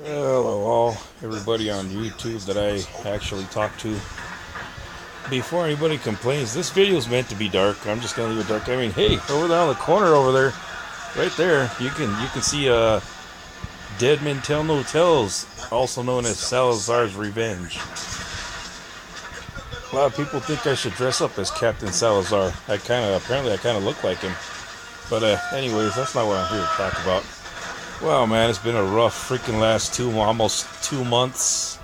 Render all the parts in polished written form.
Hello all, everybody on YouTube that I actually talk to. Before anybody complains, this video is meant to be dark. I'm just gonna leave it dark. I mean, hey, over there on the corner over there, right there, you can see Dead Men Tell No Tales, also known as Salazar's Revenge. A lot of people think I should dress up as Captain Salazar. Apparently I kind of look like him. But anyways, that's not what I'm here to talk about. Well, man, it's been a rough freaking last almost 2 months.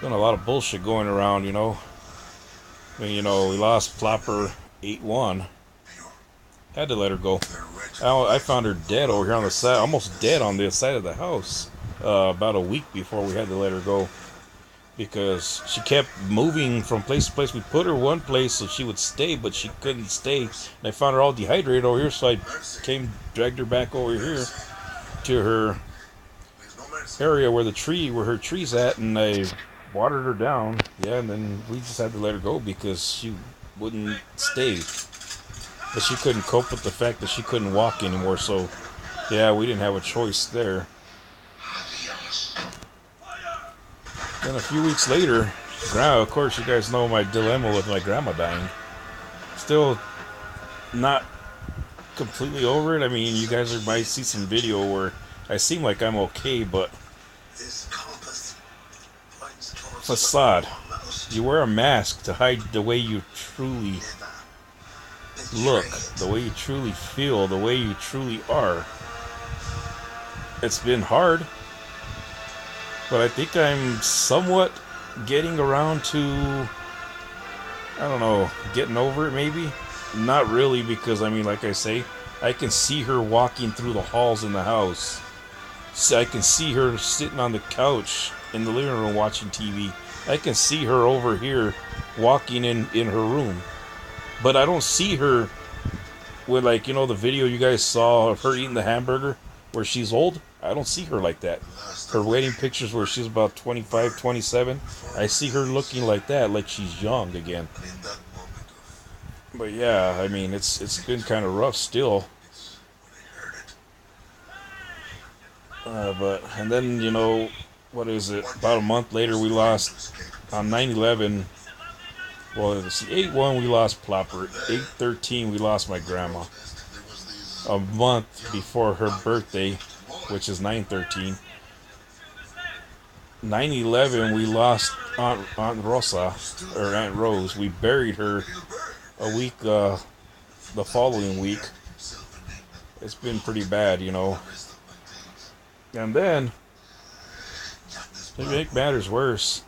Been a lot of bullshit going around, you know. I mean, we lost Plopper 8-1. Had to let her go. I found her dead over here on the side, almost dead on the side of the house. About a week before we had to let her go. Because she kept moving from place to place. We put her one place so she would stay, but she couldn't stay. And I found her all dehydrated over here, so I dragged her back over here to her area where her tree's at, and I watered her down. Yeah, and then we just had to let her go because she wouldn't stay. But she couldn't cope with the fact that she couldn't walk anymore, so yeah, we didn't have a choice there. Then a few weeks later, of course, you guys know my dilemma with my grandma dying. Still not completely over it. I mean, you guys might see some video where I seem like I'm okay, but facade. You wear a mask to hide the way you truly look, the way you truly feel, the way you truly are. It's been hard. But I think I'm somewhat getting around to, I don't know, getting over it maybe? Not really, because I mean, like I say, I can see her walking through the halls in the house. So I can see her sitting on the couch in the living room watching TV. I can see her over here walking in her room. But I don't see her with, like, the video you guys saw of her eating the hamburger where she's old. I don't see her like that. Her wedding pictures where she's about 25, 27, I see her looking like that, like she's young again. But yeah, I mean, it's been kind of rough still. And then, what is it? About a month later, we lost, on 9/11, well, let's see, 8-1 we lost Plopper, 8/13 we lost my grandma. A month before her birthday, which is 9/13. 9/11 we lost Aunt Rosa, or Aunt Rose. We buried her a week, the following week. It's been pretty bad, And then, to make matters worse,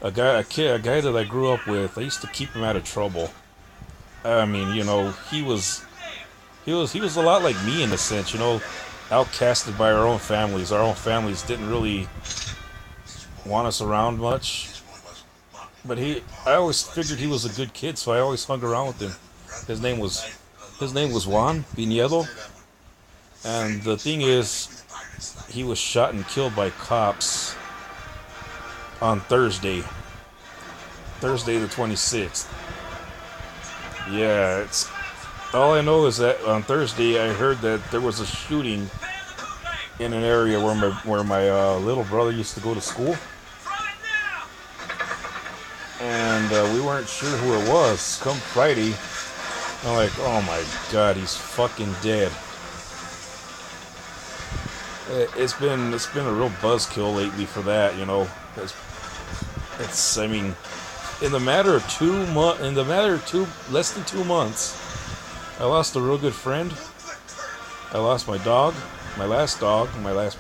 a guy that I grew up with, I used to keep him out of trouble. I mean, he was a lot like me in a sense, outcasted by our own families. Our own families didn't really want us around much. But I always figured he was a good kid, so I always hung around with him. His name was Juan Pinedo. And the thing is, he was shot and killed by cops on Thursday the 26th. Yeah, all I know is that on Thursday I heard that there was a shooting in an area where my little brother used to go to school, and we weren't sure who it was. Come Friday, I'm like, oh my God, he's fucking dead. It's been a real buzzkill lately for that, I mean, in the matter of less than 2 months, I lost a real good friend. I lost my dog, my last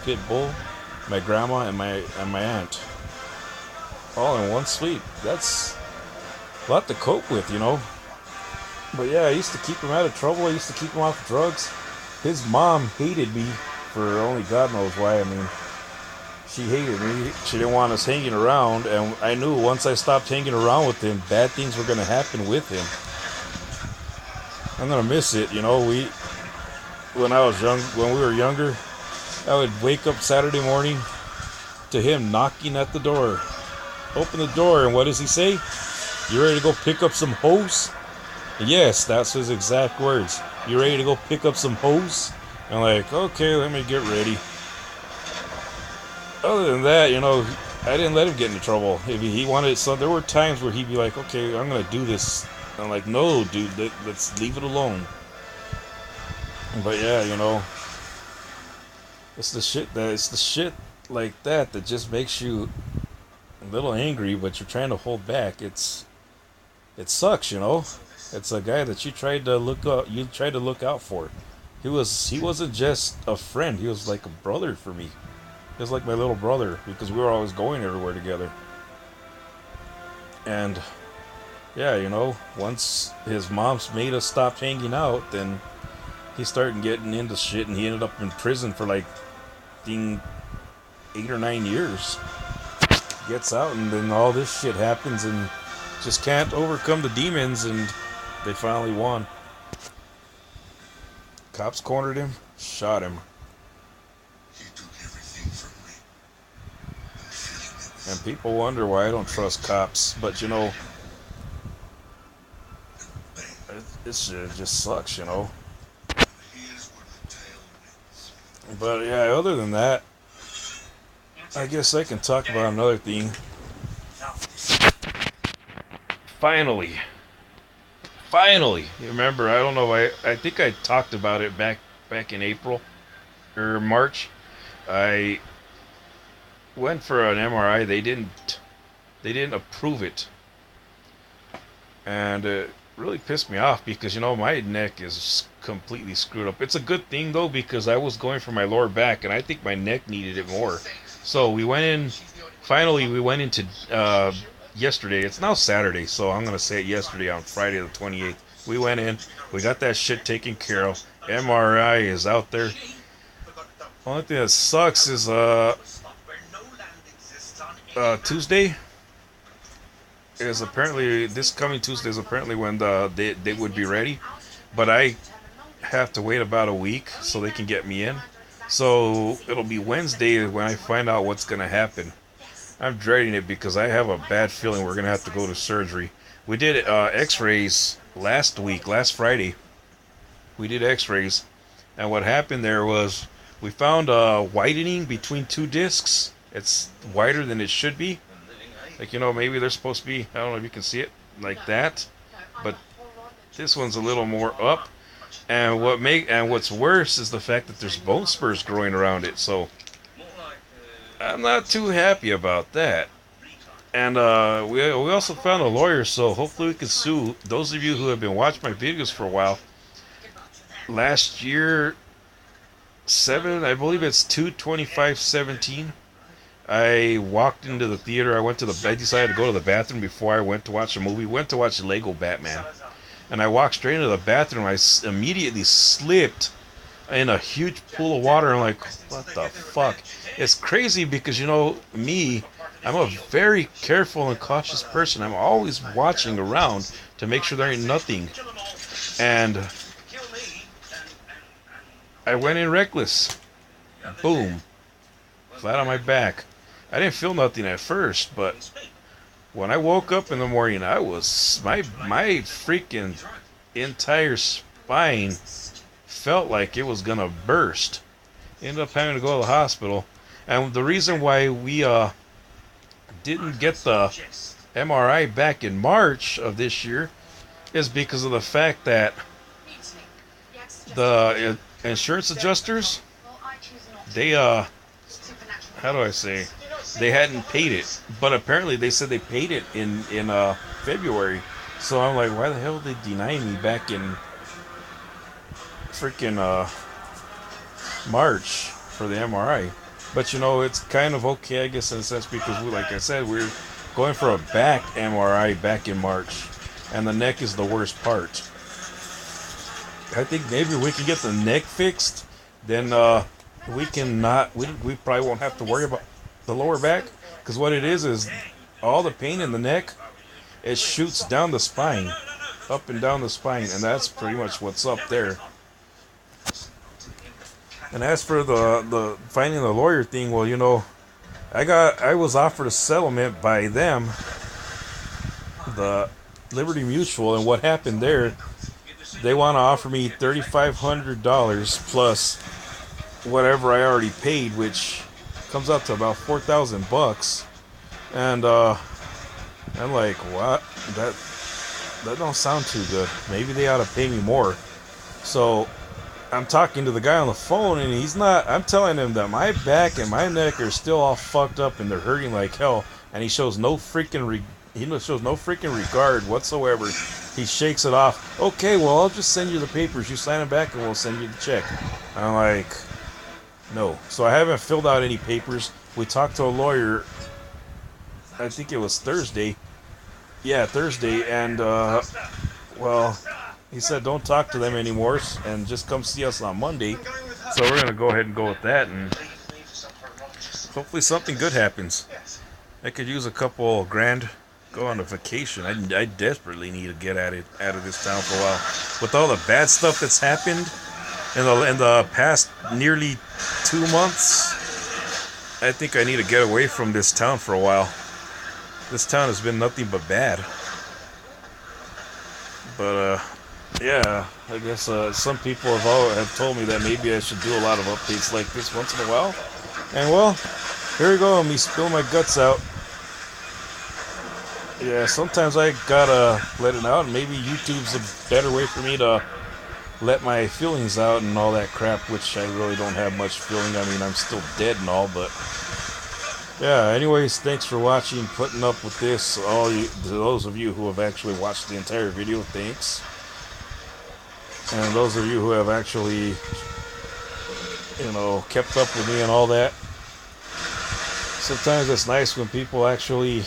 pit bull, my grandma, and my aunt. All in one sweep. That's a lot to cope with, But yeah, I used to keep him out of trouble. I used to keep him off drugs. His mom hated me for only God knows why. I mean, she hated me. She didn't want us hanging around, and I knew once I stopped hanging around with him, bad things were going to happen with him. I'm gonna miss it, when we were younger, I would wake up Saturday morning to him knocking at the door. Open the door, and what does he say? You ready to go pick up some hose? Yes, that's his exact words. You ready to go pick up some hose? I'm like, okay, let me get ready. other than that, you know, I didn't let him get into trouble. If he wanted, so there were times where he'd be like, "Okay, I'm gonna do this." I'm like, "No, dude, let's leave it alone." But yeah, you know, it's the shit like that that just makes you a little angry, but you're trying to hold back. It sucks, you know. It's a guy that you tried to look out for. He wasn't just a friend. He was like a brother for me. He was like my little brother because we were always going everywhere together. And yeah, you know, once his mom's made us stop hanging out, then he started getting into shit, and he ended up in prison for like being 8 or 9 years. Gets out, and then all this shit happens, and just can't overcome the demons, and they finally won. Cops cornered him, shot him. He took everything from me. I'm feeling And people wonder why I don't trust cops, but you know, this shit just sucks, you know. Here's where the tale ends. But yeah, other than that, I guess I can talk about another thing. Finally, you remember? I don't know. I think I talked about it back in April or March. I went for an MRI. They didn't approve it, and it really pissed me off because you know my neck is completely screwed up. It's a good thing though because I was going for my lower back, and I think my neck needed it more. So we went in. Finally, we went into yesterday. It's now Saturday, so I'm gonna say it yesterday on Friday the 28th. We went in. We got that shit taken care of. MRI is out there. Only thing that sucks is Tuesday is apparently this coming Tuesday is apparently when they would be ready, but I have to wait about a week so they can get me in. So it'll be Wednesday when I find out what's gonna happen. I'm dreading it because I have a bad feeling we're gonna have to go to surgery. We did X-rays last Friday. We did X-rays, and what happened there was we found a whitening between two discs. It's wider than it should be. Like, you know, maybe they're supposed to be, I don't know if you can see it like that, but this one's a little more up. And what's worse is the fact that there's bone spurs growing around it. So I'm not too happy about that. And we also found a lawyer, so hopefully we can sue those of you who have been watching my videos for a while. Last year, I believe it's 2/25/17. I walked into the theater. I decided to go to the bathroom before I went to watch a movie. Went to watch Lego Batman. And I walked straight into the bathroom. I immediately slipped in a huge pool of water. I'm like, what the fuck? It's crazy because, you know, I'm a very careful and cautious person. I'm always watching around to make sure there ain't nothing. And I went in reckless. Boom. Flat on my back. I didn't feel nothing at first, but when I woke up in the morning, I was my freaking entire spine felt like it was gonna burst. Ended up having to go to the hospital, and the reason why we didn't get the MRI back in March of this year is because of the fact that the insurance adjusters, they how do I say, they hadn't paid it, but apparently they said they paid it in February. So I'm like, why the hell did they deny me back in freaking March for the MRI? But you know, it's kind of okay, I guess, in a sense, because like I said, we're going for a back MRI back in March, and the neck is the worst part. I think maybe we can get the neck fixed, then we probably won't have to worry about the lower back, because what it is all the pain in the neck, it shoots down the spine, up and down the spine, and that's pretty much what's up there. And as for the finding the lawyer thing, well, you know, I was offered a settlement by them, the Liberty Mutual, and what happened there, they want to offer me $3,500 plus whatever I already paid, which Comes out to about $4,000, and I'm like, what? That don't sound too good. Maybe they ought to pay me more. So I'm talking to the guy on the phone, and he's not. I'm telling him that my back and my neck are still all fucked up, and they're hurting like hell. And he shows no freaking regard whatsoever. He shakes it off. Okay, well, I'll just send you the papers. You sign them back, and we'll send you the check. I'm like, no. So I haven't filled out any papers. We talked to a lawyer. I think it was Thursday. Yeah, Thursday, and well, he said don't talk to them anymore, and just come see us on Monday. So we're gonna go ahead and go with that, and hopefully something good happens. I could use a couple grand. Go on a vacation. I desperately need to get out of this town for a while. With all the bad stuff that's happened in the past nearly 2 months, I think I need to get away from this town for a while. This town has been nothing but bad. But yeah, I guess some people have told me that maybe I should do a lot of updates like this once in a while. And well, here we go. Me spill my guts out. Yeah, sometimes I gotta let it out, and maybe YouTube's a better way for me to let my feelings out and all that crap, which I really don't have much feeling. I mean, I'm still dead and all, but yeah, anyways, thanks for watching, putting up with this. To those of you who have actually watched the entire video, thanks. And those of you who have actually, kept up with me and all that. Sometimes it's nice when people actually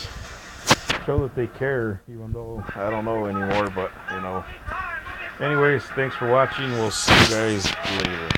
show that they care, even though I don't know anymore, but anyways, thanks for watching. We'll see you guys later.